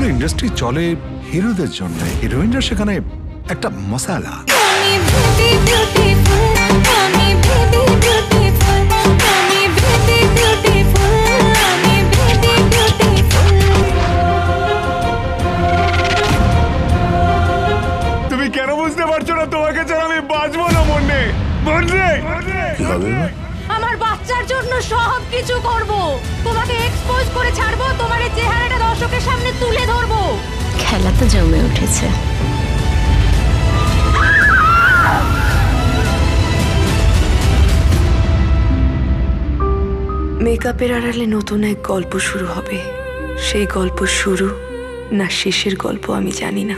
আসলে ইন্ডাস্ট্রি চলে হিরোদের জন্য, হিরোইনরা সেখানে একটা মশালা। তুমি কেন বুঝতে পারছো না তোমাকে ছাড়া আমি বাঁচবো না মনে? কি হবে? আমার বাচ্চার জন্য সব কিছু করব। তোমাকে এক্সপোজ করে ছাড়বো, তোমার এই চেহারাটা দর্শকের সামনে তুলে ধরবো। খেলা তো জমে উঠেছে। মেকআপের আড়ালে নতুন এক গল্প শুরু হবে। সেই গল্প শুরু না শেষের গল্প আমি জানি না।